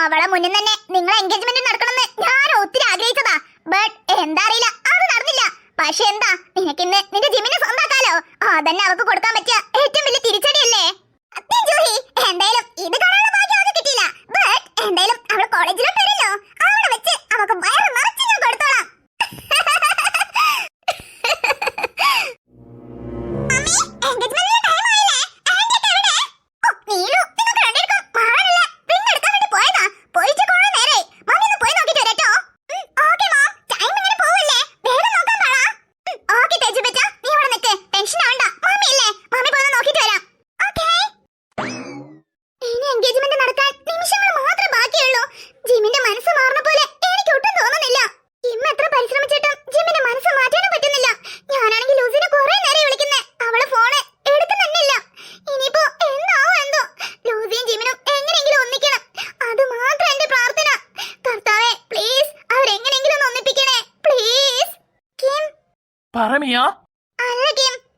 അവളെ മുന്നിൽ തന്നെ നിങ്ങൾ എൻഗേജ്മെന്റ് നടക്കണമെന്ന് ഞാൻ ഒത്തിരി ആഗ്രഹിച്ചതാ. ബട്ട് എന്താ അറിയില്ല, അത് നടന്നില്ല. പക്ഷെ എന്താ, നിനക്കിന്ന് നിന്റെ ജിമ്മിനെ സ്വന്താക്കാലോ. അതന്നെ അവൾക്ക് കൊടുക്കാൻ പറ്റിയ ഏറ്റവും വലിയ തിരിച്ചടിയല്ലേ ജൂഹി. എന്തായാലും ഇത് കാണാനുള്ള ഭാഗ്യം അവൾക്ക് കിട്ടിയില്ല. ബട്ട് എന്തായാലും അവൾ കോളേജിലോട്ട് വരല്ലോ, അവിടെ വെച്ച് അവൾക്ക് വയറ് നിറച്ച് ഞാൻ കൊടുത്തോളാം.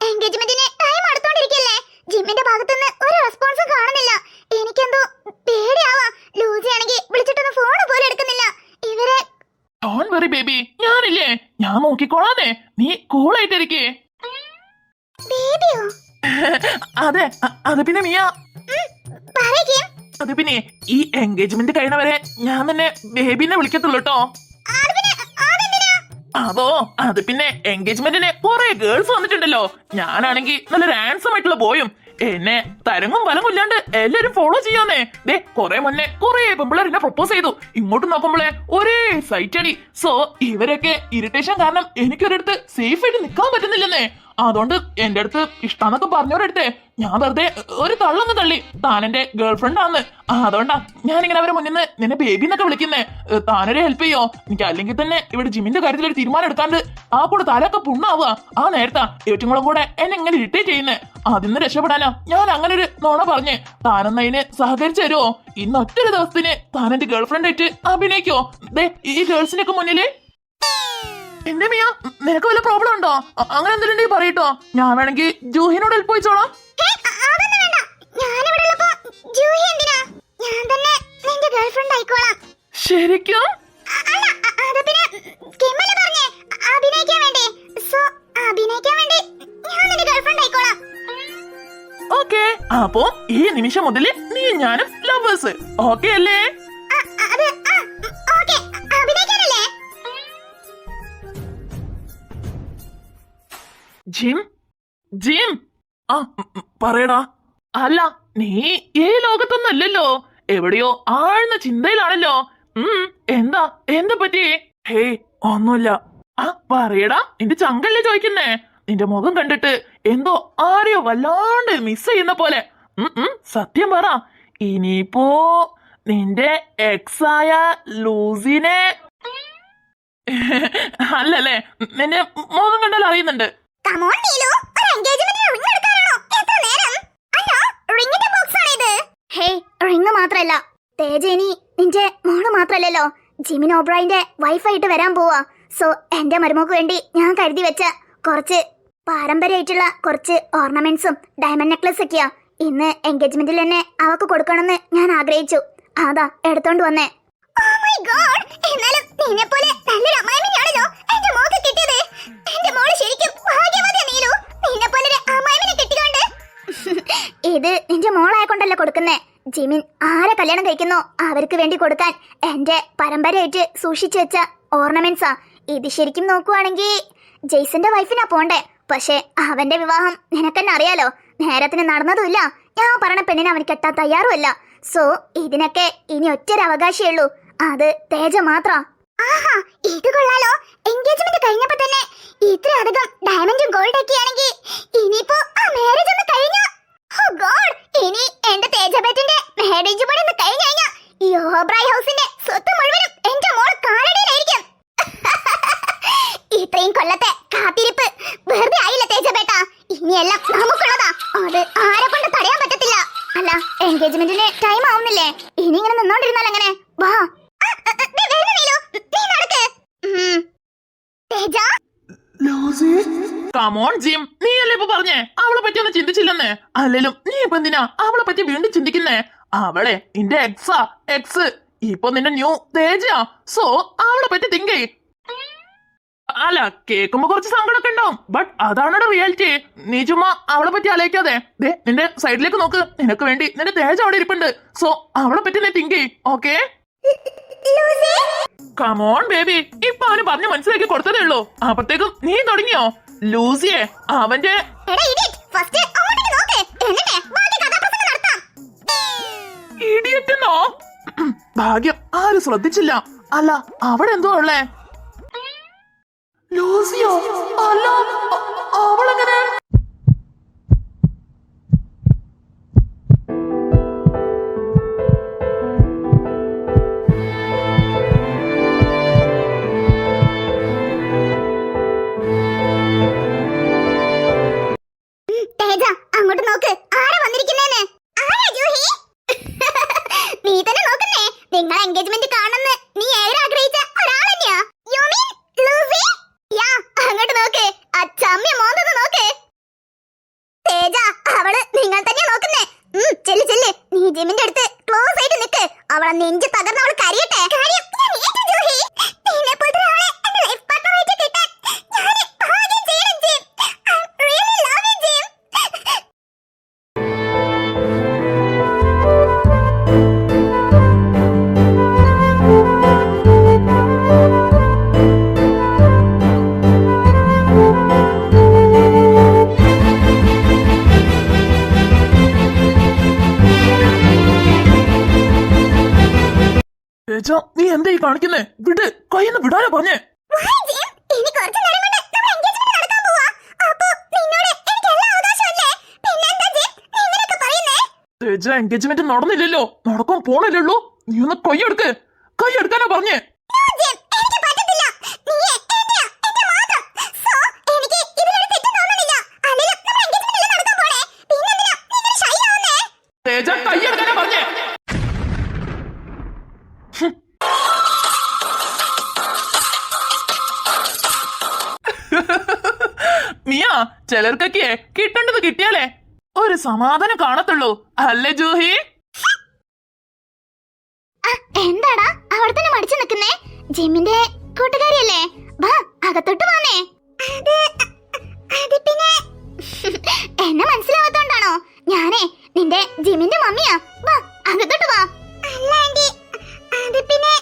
എൻഗേജ്മെന്റിന് ടൈം അടുത്തോണ്ടിരിക്കല്ലേ, ജിമ്മിന്റെ ഭാഗത്തുനിന്ന് ഒരു റെസ്പോൺസും കാണുന്നില്ല. എനിക്കെന്തോ പേടിയാവാ. ലൂസി ആണെങ്കിൽ വിളിച്ചിട്ടൊന്നും ഫോൺ പോലും എടുക്കുന്നില്ല. ഇവരെ ഡോണ്ട് വറി ബേബി, ഞാനില്ലേ, ഞാൻ നോക്കിക്കോളാതെ, നീ കൂളായിട്ടിരിക്കേ. ബേബിയോ? അതെ, അത് പിന്നെ മിയ, അത് പിന്നെ ഈ എൻഗേജ്മെന്റ് കഴിയണവരെ ഞാൻ തന്നെ ബേബിനെ വിളിക്കത്തുള്ളൂ കേട്ടോ. അതോ, അത് പിന്നെ എൻഗേജ്മെന്റിന് കുറെ ഗേൾസ് വന്നിട്ടുണ്ടല്ലോ. ഞാനാണെങ്കിൽ നല്ലൊരു ഹാൻസം ആയിട്ടുള്ള ബോയും, എന്നെ തരങ്ങും വലങ്ങും ഇല്ലാണ്ട് എല്ലാരും ഫോളോ ചെയ്യാന്നേ. ദേ കുറെ മുന്നേ കുറെ പെമ്പിള്ളേർ എന്നെ പ്രപ്പോസ് ചെയ്തു. ഇങ്ങോട്ട് നോക്കുമ്പോളെ ഒരേ സൈറ്റ് അടി. സോ ഇവരൊക്കെ ഇറിറ്റേഷൻ കാരണം എനിക്കൊരിടത്ത് സേഫ് ആയിട്ട് നിക്കാൻ പറ്റുന്നില്ലെന്നേ. അതുകൊണ്ട് എന്റെ അടുത്ത് ഇഷ്ടാന്നൊക്കെ പറഞ്ഞവരടുത്തേ ഞാൻ വെറുതെ ഒരു തള്ളൊന്ന് തള്ളി. താൻ എന്റെ ഗേൾഫ്രണ്ട് ആന്ന്, അതുകൊണ്ടാ ഞാനിങ്ങനെ അവരെ മുന്നിൽ നിന്ന് നിന്നെ ബേബി എന്നൊക്കെ വിളിക്കുന്നേ. താനൊരു ഹെൽപ്പ് ചെയ്യോ? എനിക്ക് അല്ലെങ്കിൽ തന്നെ ഇവിടെ ജിമ്മിന്റെ കാര്യത്തിൽ ഒരു തീരുമാനം എടുക്കാണ്ട് ആ കൂടെ തലയൊക്കെ പുണ്ണാവുക. ആ നേരത്താ ഏറ്റവും കൂടെ എന്നെ ഇങ്ങനെ ഇറിറ്റേറ്റ് ചെയ്യുന്നേ. അതിന്ന് രക്ഷപ്പെടാനാ ഞാൻ അങ്ങനെ ഒരു നോണ പറഞ്ഞേ. താനെന്നതിന് സഹകരിച്ചു തരുമോ? ഇന്ന് ഒറ്റൊരു ദിവസത്തിന് താൻ എന്റെ ഗേൾഫ്രണ്ട് ആയിട്ട് അഭിനയിക്കോ? ദേ ഈ ഗേൾസിനൊക്കെ മുന്നില്. എന്റെ മിയ, നിനക്ക് വല്ല പ്രോബ്ലം ഉണ്ടോ? അങ്ങനെ എന്തെങ്കിലും പറയട്ടോ, ഞാൻ വേണമെങ്കിൽ ജൂഹിനോട് ഹെൽപ്പ് ചോദിച്ചോളാം. ശരിക്കും? ഓക്കെ, അപ്പോ ഈ നിമിഷം മുതൽ നീ ഞാനും ലവേഴ്സ്, ഓക്കെ അല്ലേ? ജിം ജിം ആ പറയടാ. അല്ല, നീ ഈ ലോകത്തൊന്നല്ലല്ലോ, എവിടെയോ ആഴ്ന്ന ചിന്തയിലാണല്ലോ. എന്താ പറ്റി? ഹേ ഒന്നുമില്ല. ആ പറയടാ, നിന്റെ ചങ്കല്ലേ ചോദിക്കുന്നേ. നിന്റെ മുഖം കണ്ടിട്ട് എന്തോ ആരെയോ വല്ലാണ്ട് മിസ് ചെയ്യുന്ന പോലെ. സത്യം പറ, ഇനിയിപ്പോ നിന്റെ എക്സായ ലൂസിനെ അല്ലല്ലേ? നിന്റെ മുഖം കണ്ടാൽ അറിയുന്നുണ്ട്. മാത്രല്ല തേജനി നിന്റെ മോള് മാത്രല്ലല്ലോ, ജിമിൻ ഓബ്രായിന്റെ വൈഫായിട്ട് വരാൻ പോവാ. സോ എന്റെ മരുമോക്ക് വേണ്ടി ഞാൻ കരുതി വെച്ച കുറച്ച് പാരമ്പര്യമായിട്ടുള്ള കുറച്ച് ഓർണമെന്റ്സും ഡയമണ്ട് നെക്ലസ് ഒക്കെയാ ഇന്ന് എൻഗേജ്മെന്റിൽ തന്നെ അവക്ക് കൊടുക്കണമെന്ന് ഞാൻ ആഗ്രഹിച്ചു. അതാ എടുത്തോണ്ട് വന്നേ. ഇത് നിന്റെ മോളായക്കൊണ്ടല്ല കൊടുക്കുന്നേ. ജിമിൻ ആരെ കല്യാണം കഴിക്കുന്നോ അവർക്ക് വേണ്ടി കൊടുക്കാൻ എന്റെ പരമ്പരയായിട്ട് സൂക്ഷിച്ചു വെച്ച ഓർണമെന്റ്സാ. ഇത് ശരിക്കും നോക്കുവാണെങ്കിൽ ജെയ്സന്റെ വൈഫിനാ പോണ്ടേ. പക്ഷെ അവന്റെ വിവാഹം നിനക്കെന്നെ അറിയാലോ, നേരത്തിന് നടന്നതുമില്ല. ഞാൻ പറഞ്ഞ പെണ്ണിനെ അവൻ കെട്ടാൻ തയ്യാറുമല്ല. സോ ഇതിനൊക്കെ ഇനി ഒറ്റൊരു അവകാശമേ ഉള്ളൂ, അത് തേജ മാത്രം. ആഹാ, ഇത് കൊള്ളാലോ. എൻഗേജ്മെന്റ് കഴിഞ്ഞപ്പോ തന്നെ ഇത്രയധികം ഡയമണ്ടും ഗോൾഡ് ഒക്കെ ആണെങ്കിൽ ഇനിയിപ്പോ ആ മാരേജ് ഒന്ന് കഴിഞ്ഞ ഇനി എന്റെ തേജബേറ്റിന്റെ മാരേജ് പണി ഒന്ന് കഴിഞ്ഞു കഴിഞ്ഞാ ഈ ഓബ്രായ് ഹൗസിന്റെ സ്വത്ത് മുഴുവനും എന്റെ മോൾ കാലടിയിലായിരിക്കും. ഇത്രയും കൊല്ലത്തെ കാത്തിരിപ്പ് വെറുതെ ആയില്ല തേജബേട്ട. ഇനിയെല്ലാം നമുക്കുള്ളതാ, അത് ആരെ കൊണ്ട് തടയാൻ പറ്റത്തില്ല. അല്ല, എൻഗേജ്മെന്റിന് ടൈം ആവുന്നില്ലേ? ഇനി ഇങ്ങനെ നിന്നോണ്ടിരുന്നാൽ എങ്ങനെ? വാ, കമോൺ ജിം, നീ അല്ലേ ഇപ്പൊ പറഞ്ഞേ അവളെ പറ്റി ഒന്നും ചിന്തിച്ചില്ലെന്നേ? അല്ലേലും നീ ഇപ്പൊ എന്തിനാ അവളെ പറ്റി വീണ്ടും ചിന്തിക്കുന്നേ? അവളെ നിന്റെ എക്സാ, എക്സ്. ഇപ്പൊ നിന്റെ ന്യൂ തേജയാ. സോ അവളെ പറ്റി തിങ്ക് ചെയ്. അല്ല, കേൾക്കുമ്പോ കുറച്ച് സങ്കടമൊക്കെ ഉണ്ടാവും, ബട്ട് അതാണ് റിയാലിറ്റി. നീ ചുമ്മാ അവളെ പറ്റി ആലോചിക്കാതെ ദേ നിന്റെ സൈഡിലേക്ക് നോക്ക്. നിനക്ക് വേണ്ടി നിന്റെ തേജ അവിടെ ഇരിപ്പുണ്ട്. സോ അവളെ പറ്റി നീ തിങ്ക് ചെയ്. Okay, come on baby. ഇപ്പൊ അവന് പറഞ്ഞ് മനസ്സിലാക്കി കൊടുത്തതേ ഉള്ളൂ, അപ്പത്തേക്കും നീ തുടങ്ങിയോ? ലൂസിയെ അവന്റെ ഇടിയറ്റെന്നോ? ഭാഗ്യം ആരും ശ്രദ്ധിച്ചില്ല. അല്ല, അവിടെ എന്തോ ഉള്ളേ? ലൂസിയോ? അല്ല, അവളെങ്ങനെ? അങ്ങോട്ട് നോക്ക്, ആരാ വന്നിരിക്കുന്നേന്ന്? ആരാ ജൂഹി? നീ തന്നെ നോക്കുന്നേ. നിങ്ങൾ എൻഗേജ്മെന്റ് കാണുന്ന നീ ഏറെ ആഗ്രഹിച്ച ഒരാൾ തന്നെയാ. You mean Lucy? യാ, അങ്ങോട്ട് നോക്ക്. ആ ചമ്മിയ മോന്തൊന്ന് നോക്ക്. തേജ, അവള് നിങ്ങൾ തന്നെയാ നോക്കുന്നേ. ചെല്ല് ചെല്ല്, നീ ജിമിന്റെ അടുത്ത് ക്ലോസ് ആയിട്ട് നിക്ക്. അവളെ നെഞ്ച് തകർന്ന് അവൾ കരയട്ടെ. തേജ, നീ എന്താ ഈ കാണിക്കുന്നേ? വിട്, കയ്യെന്ന് വിടാനാ പറഞ്ഞേ. തേജ, എൻഗേജ്മെന്റ് നടന്നില്ലല്ലോ, നടക്കാൻ പോണില്ലല്ലോ. നീ ഒന്ന് കൈയെടുക്ക്. കൈയെടുക്കാനാ പറഞ്ഞേ. തേജ, കൈയെടുക്കാനാ പറഞ്ഞേ. മിയ, ചിലർക്കൊക്കെ കിട്ടേണ്ടത് കിട്ടിയാലേ ഒരു സമാധാനം കാണത്തുള്ളൂ, അല്ലേ ജൂഹി? എന്താടാ അവിടെ തന്നെ മടിച്ചു നിൽക്കുന്നേ? ജിമ്മിന്റെ കൂട്ടുകാരിയല്ലേ? വാ, അകത്തോട്ട് വന്നേ. എന്നെ മനസ്സിലാവാത്തോണ്ടാണോ? ഞാനേ നിന്റെ ജിമ്മിന്റെ മമ്മിയാ. വാ, അകത്തോട്ട് വാ. അല്ല ആന്റി, അത് പിന്നെ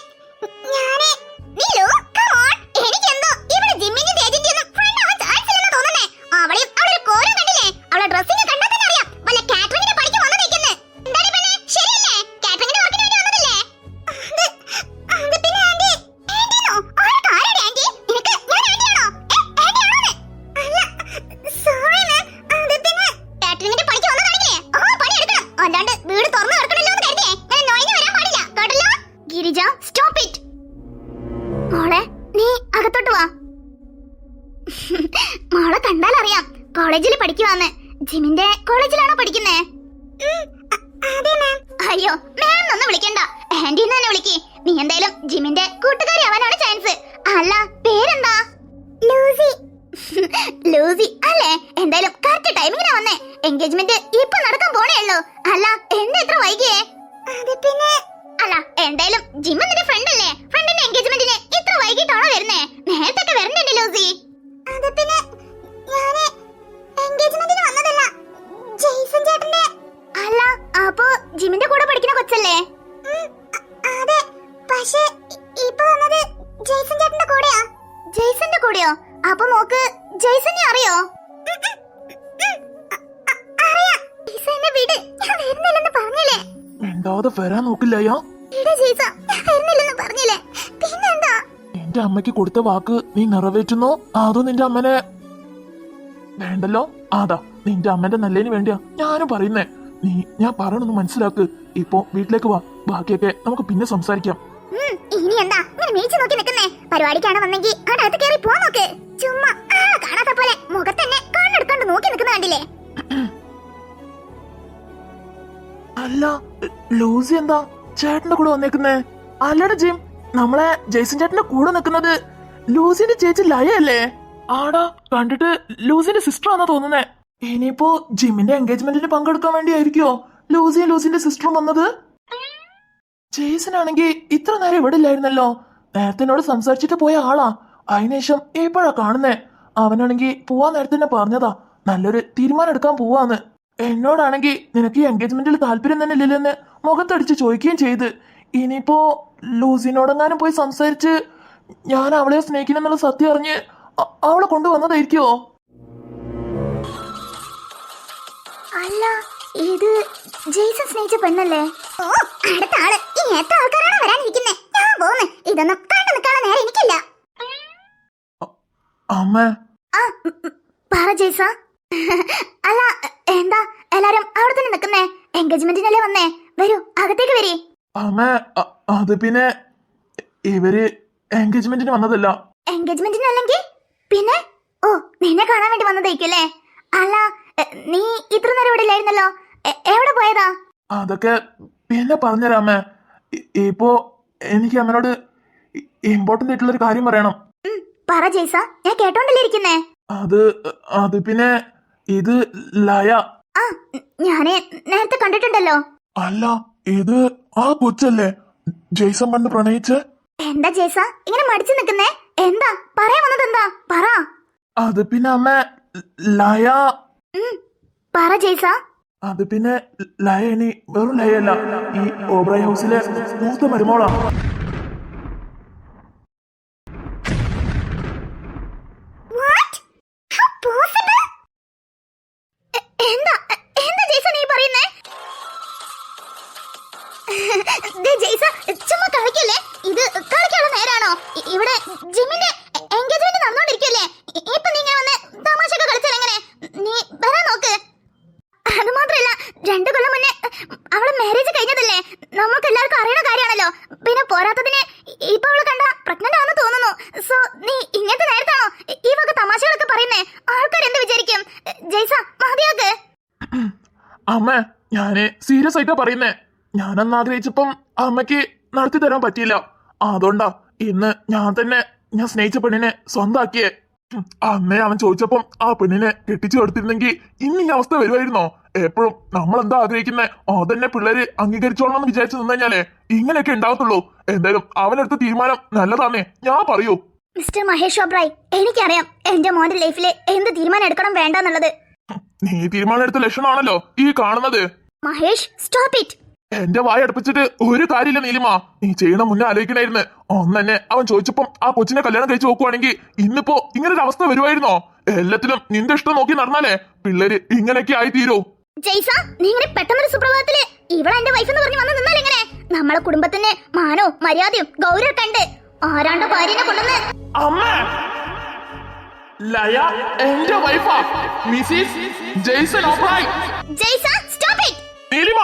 ഞാനേ നീലു, കം ഓൺ. എനിക്കെന്തോ ഇവിടെ ജിമ്മിന്റെ ഏജന്റിയൊന്നും ഫ്രണ്ട് ആവാൻ ചാൻസ് ഇല്ലെന്ന് തോന്നുന്നേ. അവളെയും അവളെ കോലം കണ്ടില്ലേ? അവളെ ഡ്രസ്സിംഗ് കണ്ടാൽ തന്നെ അറിയാം വല്ല കാറ്ററിംഗിന്റെ പണിക്ക് വന്നേക്കുന്നേ. എന്താടി പെണ്ണേ, ശരിയല്ലേ? കാറ്ററിംഗിന്റെ വർക്കിന് വേണ്ടി വന്നതല്ലേ? അത് പിന്നെ ആന്റി. ആന്റിനോ? ആരൊക്കെ ആരാടി ആന്റി? നിനക്ക് ഞാൻ ആന്റിയാണോ? ആന്റിയാണോന്ന്? അല്ല, സോറി മാം. അത് പിന്നെ കാറ്ററിംഗിന്റെ പണിക്ക് വന്നതാണെങ്കിലേ പണി എടുക്കണം. അല്ലാണ്ട് വീട് തുറന്നു കിടക്കണല്ലോ എന്ന് കരുതിയേ ഞാൻ നോയിന് വരാൻ പാടില്ല, കേട്ടല്ലോ? Girija, stop it. മോളെ, നീ അകത്തോട്ട് വാ. മോളെ കണ്ടാൽ അറിയാം കോളേജിൽ പഠിക്കുവാന്ന്. ജിമിന്റെ കോളേജിലാണോ പഠിക്കുന്നേ? അയ്യോ, മാം ഒന്നും വിളിക്കണ്ട, ആന്റി തന്നെ വിളിക്ക്. നീ എന്തായാലും ജിമിന്റെ കൂട്ടുകാരി ആവാനാണ് ചാൻസ്. അല്ല, പേരെന്താ? ലൂസി. ലൂസി അല്ലേ? എന്തായാലും കറക്റ്റ് ടൈമിങ്ങിനാ വന്നേ. എൻഗേജ്മെന്റ് ഇപ്പൊ നടക്കാൻ പോണേ ഉള്ളൂ. അല്ല, എന്താ ഇത്ര വൈകിയേ? അത് പിന്നെ അല്ല, എന്തായാലും ജിമ്മ നിന്റെ ഫ്രണ്ട് അല്ലേ? ഫ്രണ്ടിന്റെ എൻഗേജ്മെന്റിന് ഇത്ര വൈകിട്ടാണോ വരുന്നേ? നേരത്തെ വരണുണ്ട് ലൂസി. അത് പിന്നെ ഞാന് എൻഗേജ്മെന്റിന് വന്നതല്ല, ജെയ്സൺ ചേട്ടന്റെ. അല്ല, അപ്പോ ജിമ്മിന്റെ കൂടെ പഠിക്കുന്ന കൊച്ചല്ലേ? അതെ, പക്ഷേ ഇപ്പൊ വന്നത് ജെയ്സൺ ചേട്ടന്റെ കൂടെയാ. ജെയ്സന്റെ കൂടെയോ? അപ്പൊ മോക്ക് ജെയ്സനെ അറിയോ? അറിയാം. ജെയ്സനെ വിട്, ഞാൻ വരുന്നില്ലെന്ന് പറഞ്ഞില്ലേ? മിണ്ടാതെ വരാൻ നോക്കില്ലയോ? പറഞ്ഞില്ലേ? പിന്നെന്താ? എന്റെ അമ്മയ്ക്ക് കൊടുത്ത വാക്ക് നീ നിറവേറ്റുന്നോ അതോ നിന്റെ അമ്മനെ വേണ്ടല്ലോ? അതാ നിന്റെ അമ്മന്റെ നല്ലതിന് വേണ്ടിയാ ഞാനും പറയുന്നേ. നീ ഞാൻ പറയണൊന്ന് മനസ്സിലാക്ക്. ഇപ്പൊ വീട്ടിലേക്ക് വാ, ബാക്കിയൊക്കെ നമുക്ക് പിന്നെ സംസാരിക്കാം. ഇനി എന്താ ഇങ്ങനെ മേടിച്ചു നോക്കി നിൽക്കുന്നേ? പരിപാടിക്കാണ് വന്നെങ്കിൽ അകത്ത് കയറി പോ നോക്ക്. ചുമ്മാ കാണാത്ത പോലെ മുഖത്തന്നെ കണ്ണെടുക്കാണ്ട് നോക്കി നിൽക്കുന്ന കണ്ടില്ലേ? അല്ല, ലൂസി എന്താ ചേട്ടന്റെ കൂടെ വന്നേക്കുന്നേ? അല്ലട ജിം, നമ്മളെ ജെയ്സൺ ചേട്ടന്റെ കൂടെ നിൽക്കുന്നത് ലൂസിന്റെ ചേച്ചി ലയ അല്ലേ? ആടാ, കണ്ടിട്ട് ലൂസിന്റെ സിസ്റ്റർ ആണെന്നാ തോന്നുന്നേ. ഇനിയിപ്പോ ജിമ്മിന്റെ എൻഗേജ്മെന്റിന് പങ്കെടുക്കാൻ വേണ്ടിയായിരിക്കോ ലൂസിയും ലൂസിന്റെ സിസ്റ്ററും വന്നത്? ജെയ്സൺ ആണെങ്കിൽ ഇത്ര നേരം ഇവിടെ ഇല്ലായിരുന്നല്ലോ. നേരത്തെ എന്നോട് സംസാരിച്ചിട്ട് പോയ ആളാ. അതിനുശേഷം എപ്പോഴാ കാണുന്നേ? അവനാണെങ്കിൽ പോവാൻ നേരത്തെ തന്നെ പറഞ്ഞതാ നല്ലൊരു തീരുമാനം എടുക്കാൻ പോവാന്ന്. എന്നോടാണെങ്കിൽ നിനക്ക് ഈ എൻഗേജ്മെന്റിൽ താല്പര്യം തന്നെ ഇല്ലല്ലെന്ന് മുഖത്തടിച്ച് ചോദിക്കുകയും ചെയ്ത്. ഇനിയിപ്പോ ലൂസിനോടെങ്ങാനും പോയി സംസാരിച്ച് ഞാൻ അവളെ സ്നേഹിക്കുന്നെന്നുള്ള സത്യം അറിഞ്ഞ് അവളെ കൊണ്ടുവന്നതായിരിക്കോ? അല്ല, ഇത് ജെയ്സൺ സ്നേഹിച്ച പെണ്ണല്ലേ? ഓ, അടുത്ത ആള്. ഇനി എത്ര ആൾക്കാരാണ് വരാനിരിക്കുന്നേ? ഞാൻ പോന്ന്. ഇതൊന്നും കണ്ടു നിൽക്കാനുള്ള നേരം എനിക്കില്ല. അമ്മ. പറ ജെയ്സ. അല്ല, എന്താ എല്ലാരും അവിടെ തന്നെ നിൽക്കുന്നേ? എൻഗേജ്മെന്റിനല്ലേ വന്നേ? വരൂ, അകത്തേക്ക് വരി. അമ്മ, അത് പിന്നെ ഇവര് എൻഗേജ്മെന്റിന് വന്നതല്ല. എൻഗേജ്മെന്റിനല്ലെങ്കിൽ പിന്നെ? ഓ, നിന്നെ കാണാൻ വേണ്ടി വന്നതായിരിക്കല്ലേ? അല്ല, നീ ഇത്ര നേരം ഇവിടെ ഇല്ലായിരുന്നല്ലോ. എവിടെ പോയതാ? അതൊക്കെ പിന്നെ പറഞ്ഞുതരാമേ. ഇപ്പോ എനിക്ക് അമ്മനോട് ഇമ്പോർട്ടന്റ് ആയിട്ടുള്ള ഒരു കാര്യം പറയണം. പറ ജെയ്സ, ഞാൻ കേട്ടോണ്ടല്ലേ ഇരിക്കുന്നേ. അത് പിന്നെ ഇത് ലയ. ആ, ഞാനേ നേരത്തെ കണ്ടിട്ടുണ്ടല്ലോ. അല്ല, ഇത് ആ കൊച്ചല്ലേ ജെയ്സൺ പണ്ട് പ്രണയിച്ച്? എന്താ ജെയ്സ ഇങ്ങനെ മടിച്ചു നിൽക്കുന്നേ? എന്താ പറയാൻ വന്നത്? എന്താ പറ. അത് പിന്നെ അമ്മ ലയ. പറ ജെയ്സ. അത് പിന്നെ ലയ ഇനി വെറും ലയല്ല, ഈ ഓബ്രായ് ഹൗസിലെ മൂത്ത മരുമോളാ. എന്താ എന്താ ജെയ്സ നീ പറയുന്നേ? ജെയ്സ ചുമ്മാ കളിക്കല്ലേ. ഇത് കളിക്കാനുള്ള നേരാണോ? ഇവിടെ ജിമ്മിന്റെ എൻഗേജ്മെന്റ് നടന്നോണ്ടിരിക്കല്ലേ? ഇപ്പൊ നീ ഇങ്ങനെ വന്ന് തമാശയൊക്കെ കളിച്ചാൽ എങ്ങനെ? നീ വരാൻ നോക്ക്. അത് മാത്രല്ല, 2 കൊല്ലം മുന്നേ അവളെ മാരേജ് കഴിഞ്ഞതല്ലേ? നമുക്ക് എല്ലാവർക്കും അറിയണ കാര്യമാണല്ലോ. പിന്നെ പോരാത്തതിന് ഇപ്പൊ അവള് കണ്ട പ്രഗ്നന്റ് ആണെന്ന് തോന്നുന്നു. സോ നീ ഇങ്ങനത്തെ നേരത്താണോ ഈ വക തമാശകളൊക്കെ പറയുന്നേ? ആൾക്കാർ എന്ത് വിചാരിക്കും? ജെയ്സ മതിയാക്ക്. അമ്മ, ഞാന് സീരിയസ് ആയിട്ടാ പറയുന്നേ. ഞാനന്ന് ആഗ്രഹിച്ചപ്പം അമ്മയ്ക്ക് നടത്തി തരാൻ പറ്റിയില്ല. അതുകൊണ്ടാ ഇന്ന് ഞാൻ സ്നേഹിച്ച പെണ്ണിനെ സ്വന്താക്കിയേ. അന്നേ അവൻ ചോദിച്ചപ്പം ആ പെണ്ണിനെ കെട്ടിച്ചു കൊടുത്തിരുന്നെങ്കിൽ ഇന്ന് ഈ അവസ്ഥ വരുമായിരുന്നോ? എപ്പോഴും നമ്മൾ എന്താ ആഗ്രഹിക്കുന്നേ അതന്നെ പിള്ളേര് അംഗീകരിച്ചോളണം എന്ന് വിചാരിച്ചു നിന്ന് കഴിഞ്ഞാലേ ഇങ്ങനെയൊക്കെ ഉണ്ടാവത്തുള്ളൂ. എന്തായാലും അവനെടുത്ത തീരുമാനം നല്ലതാന്നേ ഞാൻ പറയൂ. മിസ്റ്റർ മഹേഷ് ഓബ്രായ്, എനിക്കറിയാം എന്റെ മോന്റെ ലൈഫിൽ എന്ത് തീരുമാനം എടുക്കണം വേണ്ടെന്നുള്ളത്. നീ തീരുമാനം എടുത്ത ലക്ഷണമാണല്ലോ ഈ കാണുന്നത്. Mahesh, stop it. എന്റെ വായ അടുപ്പിച്ചിട്ട് ഒരു കാര്യമില്ല നീലിമ. നീ ചെയ്യണ മുന്നേ ആലോചിക്കണായിരുന്നു. ഒന്നെ അവൻ ചോദിച്ചപ്പം ആ കൊച്ചിനെ കല്യാണം കഴിച്ച് നോക്കുവാണെങ്കിൽ ഇന്നിപ്പോ ഇങ്ങനൊരു അവസ്ഥ വരുമായിരുന്നോ? എല്ലാത്തിലും നിന്റെ ഇഷ്ടം നോക്കി നടന്നാലേ പിള്ളേര് ഇങ്ങനെയൊക്കെ ആയി തീരൂ. ജെയ്സ, നീ ഇങ്ങനെ പെട്ടെന്നൊരു സുപ്രഭാതത്തില് ഇവളെ എന്റെ വൈഫ് എന്ന് പറഞ്ഞ് വന്ന് നിന്നാൽ എങ്ങനെ? നമ്മളെ കുടുംബത്തിന് മാനവും മര്യാദയും ഗൗരവൊക്കെ ഉണ്ട്. ആരാണ്ട് ഭാര്യനെ കൊണ്ടുവന്ന്. അമ്മ, ലയ എന്റെ വൈഫാ, മിസിസ് ജെയ്സൺ ഓബ്രായ്. ജെയ്സ, സ്റ്റോപ്പ് ഇറ്റ്. നീലിമ,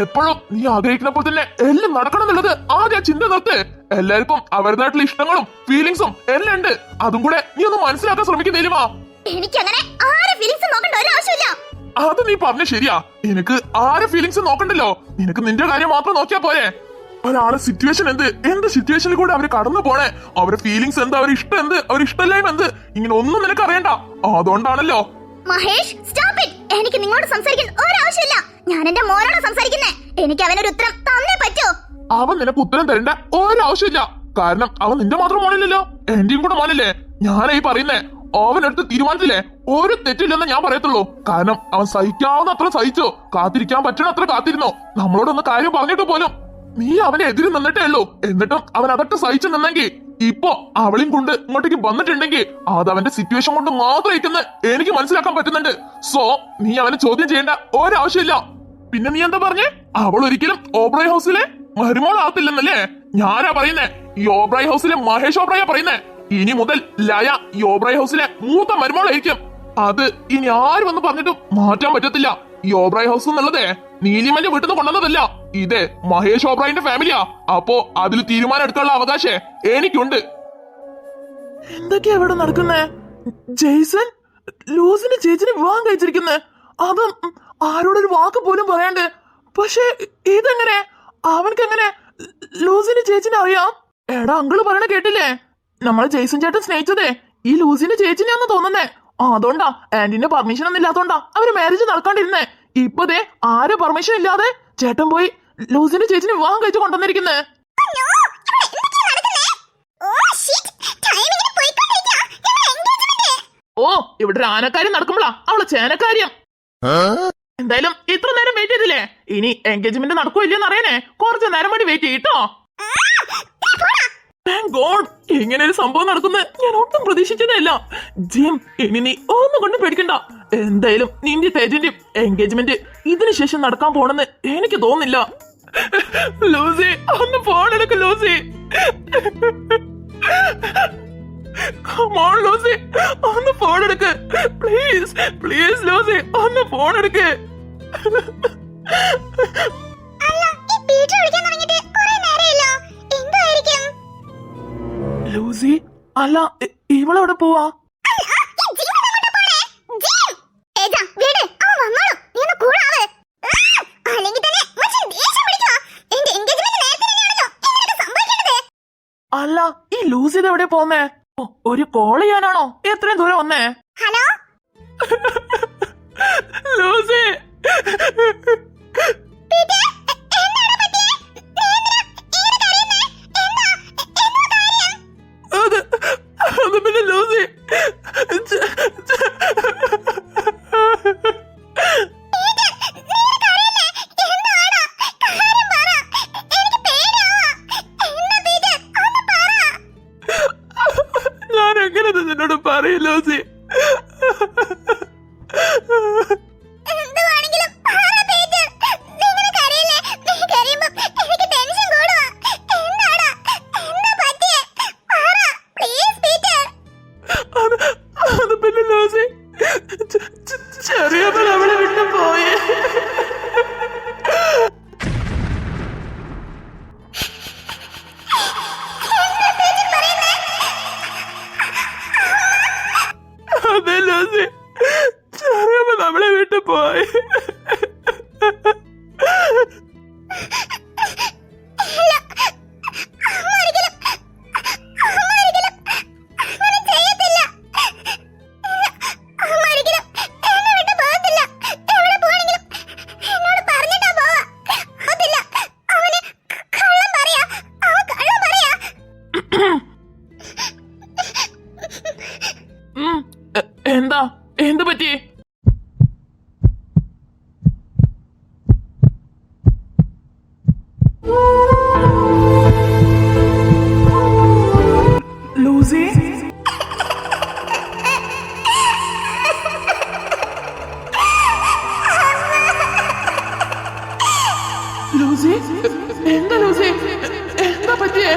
എപ്പോഴും നീ ആഗ്രഹിക്കുന്നപ്പോൾ തന്നെ എല്ലാം നടക്കണം എന്നുള്ളത് ആദ്യം ചിന്ത നിർത്ത്. എല്ലാവർക്കും അവരുടേതായിട്ടുള്ള ഇഷ്ടങ്ങളും ഫീലിങ്സും എല്ലാം ഉണ്ട്. അതും കൂടെ നീ ഒന്ന് മനസ്സിലാക്കാൻ ശ്രമിക്കും നീലിമ. എനിക്കങ്ങനെ ആരെ ഫീലിങ്സ് നോക്കണ്ട ഒരു ആവശ്യമില്ല. അത് നീ പറഞ്ഞ ശരിയാ. നിനക്ക് ആരെ ഫീലിങ്സ് നോക്കണ്ടല്ലോ. നിനക്ക് നിന്റെ കാര്യം മാത്രം നോക്കിയാ പോരെ. ഒരാളെ സിറ്റുവേഷൻ എന്ത് സിറ്റുവേഷനിൽ കൂടെ അവര് കടന്നു പോണേ, അവരുടെ ഫീലിങ്സ് എന്ത്, അവരുടെ ഇഷ്ടം എന്ത്, അവരുടെ ഇഷ്ടമില്ലായ്മ എന്ത്, ഇങ്ങനെ ഒന്നും നിനക്ക് അറിയണ്ട. അതുകൊണ്ടാണല്ലോ. Mahesh, stop it. എനിക്ക് നിങ്ങളോട് സംസാരിക്കാൻ ഒരു ആവശ്യമില്ല. ഞാൻ എന്റെ മോനോട് സംസാരിക്കുന്നേ. എനിക്ക് അവനൊരു ഉത്തരം തന്നേ പറ്റൂ. അവൻ നിനക്ക് ഉത്തരം തരേണ്ട ഒരാവശ്യമില്ല. കാരണം അവൻ നിന്റെ മാത്രം മോനില്ലല്ലോ, എന്റെയും കൂടെ മോനല്ലേ. ഞാനായി പറയുന്നേ, അവനെടുത്ത് തീരുമാനത്തില്ലേ ഒരു തെറ്റില്ലെന്ന് ഞാൻ പറയത്തുള്ളൂ. കാരണം അവൻ സഹിക്കാവുന്ന അത്ര സഹിച്ചു, കാത്തിരിക്കാൻ പറ്റണ അത്ര കാത്തിരുന്നോ. നമ്മളോടൊന്ന് കാര്യം പറഞ്ഞിട്ട് പോലും നീ അവനെ എതിര് നിന്നിട്ടേ ഉള്ളൂ. എന്നിട്ടും അവൻ അതൊക്കെ സഹിച്ചു നിന്നെങ്കിൽ ഇപ്പൊ അവളെയും കൊണ്ട് ഇങ്ങോട്ടേക്ക് വന്നിട്ടുണ്ടെങ്കിൽ അത് അവന്റെ സിറ്റുവേഷൻ കൊണ്ട് മാത്രമായിട്ടെന്ന് എനിക്ക് മനസ്സിലാക്കാൻ പറ്റുന്നുണ്ട്. സോ നീ അവനെ ചോദ്യം ചെയ്യേണ്ട ഒരാവശ്യമില്ല. പിന്നെ നീ എന്താ പറഞ്ഞേ? അവൾ ഒരിക്കലും ഓബ്രായ് ഹൗസിലെ മരുമോളാകത്തില്ലെന്നല്ലേ ഞാനാ പറയുന്നേ. ഈ ഓബ്രായ് ഹൗസിലെ മഹേഷ് ഓബ്രായ പറയുന്നേ. ഇനി മുതൽ ലയ ഈ ഓബ്രായ് ഹൗസിലെ മൂത്ത മരുമോളായിരിക്കും. അത് ഇനി ആര് വന്ന് പറഞ്ഞിട്ടും മാറ്റാൻ പറ്റത്തില്ല. ഈ ഓബ്രായ് ഹൗസ് എന്നുള്ളതേ നീലിമന്റെ വീട്ടിൽ നിന്ന് കൊണ്ടുവന്നതല്ല. ഇതേ മഹേഷ് ഓബ്രായിന്റെ ഫാമിലിയാ. അപ്പോ അതിൽ തീരുമാനം എടുക്കാനുള്ള അവകാശം എനിക്കുണ്ട്. എന്തൊക്കെയാ ഇവിടെ നടക്കുന്നേ? ജെയ്സൺ ലൂസിന്റെ ചേച്ചിനെ വിവാഹം കഴിച്ചിരിക്കുന്നേ, അതും ആരോടൊരു വാക്ക് പോലും പറയാണ്ട്. പക്ഷെ ഇതെങ്ങനെ? അവൻക്കെങ്ങനെ ലൂസിന്റെ ചേച്ചിനെ അറിയാം? എടാ, അങ്കിള് പറയണ കേട്ടില്ലേ? നമ്മളെ ജെയ്സൺ ചേട്ടൻ സ്നേഹിച്ചതേ ഈ ലൂസിന്റെ ചേച്ചിനെയാന്ന് തോന്നുന്നേ. അതുകൊണ്ടാ ആന്റിന്റെ പെർമിഷൻ ഒന്നും ഇല്ലാത്തോണ്ടാ അവര് മാരേജ് നടക്കാണ്ടിരുന്നേ. ഇപ്പൊ ദേ ആരെ പെർമിഷൻ ഇല്ലാതെ ചേട്ടൻ പോയി ലൂസിന്റെ ചേച്ചിന് വിവാഹം കഴിച്ചു കൊണ്ടുവന്നിരിക്കുന്നേ. ഓ, ഇവിടെ ഒരു ആനക്കാര്യം നടക്കുമ്പോളാ അവളെ ചേനക്കാര്യം. എന്തായാലും ഇത്ര നേരം വെയിറ്റ് ചെയ്തില്ലേ, ഇനി എൻഗേജ്മെന്റ് നടക്കോ ഇല്ലെന്ന് അറിയാനേ കുറച്ച് നേരം കൂടി വെയിറ്റ് ചെയ്യട്ടോ. താങ്ക് ഗോഡ്, ഇങ്ങനെ ഒരു സംഭവം നടക്കുന്ന ഞാൻ ഒട്ടും പ്രതീക്ഷിച്ചതല്ല. ജിം, ഇനി നീ ഒന്നും കൊണ്ട് പേടിക്കണ്ട. എന്തായാലും നിന്റെ തേജിന്റെ എൻഗേജ്മെന്റ് ഇതിനു ശേഷം നടക്കാൻ പോണെന്ന് എനിക്ക് തോന്നുന്നില്ല. ലൂസി, ഒന്ന് ഫോൺ എടുക്ക് ലൂസി. Come on, ലൂസി, ഒന്ന് ഫോൺ എടുക്ക് പ്ലീസ്. പ്ലീസ് ലൂസി, ഒന്ന് ഫോൺ എടുക്ക്. ലൂസി, അല്ല ഇവളെവിടെ പോവാ? അല്ല ഈ ലൂസി എവിടെ പോന്നേ? ഒരു കോൾ ചെയ്യാനാണോ എത്രയും ദൂരം വന്നേ? ഹലോ ലൂസി, അത് പിന്നെ ലൂസി, ഞാൻ എങ്ങനെ നിന്നോട് പറയും ലൂസി? അത് പിന്നെ ലൂസി, ചെറിയപ്പോൾ അവളെ വിട്ടു പോയേ. അതെ ലൂസി, ചെറിയപ്പോൾ നമ്മളെ വിട്ടു പോയി. എന്താ എന്ത് പറ്റി? ലൂസി, ലൂസി, എന്താ ലൂസി, എന്താ പറ്റിയേ?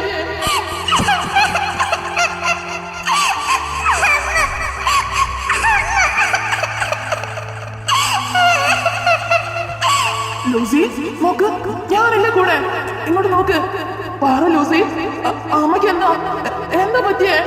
ലൂസി, നോക്ക്, ഞാനല്ലേ കൂടെ, ഇങ്ങോട്ട് നോക്ക്. പറ ലൂസി, അമ്മയ്ക്ക് എന്താ പറ്റിയേ?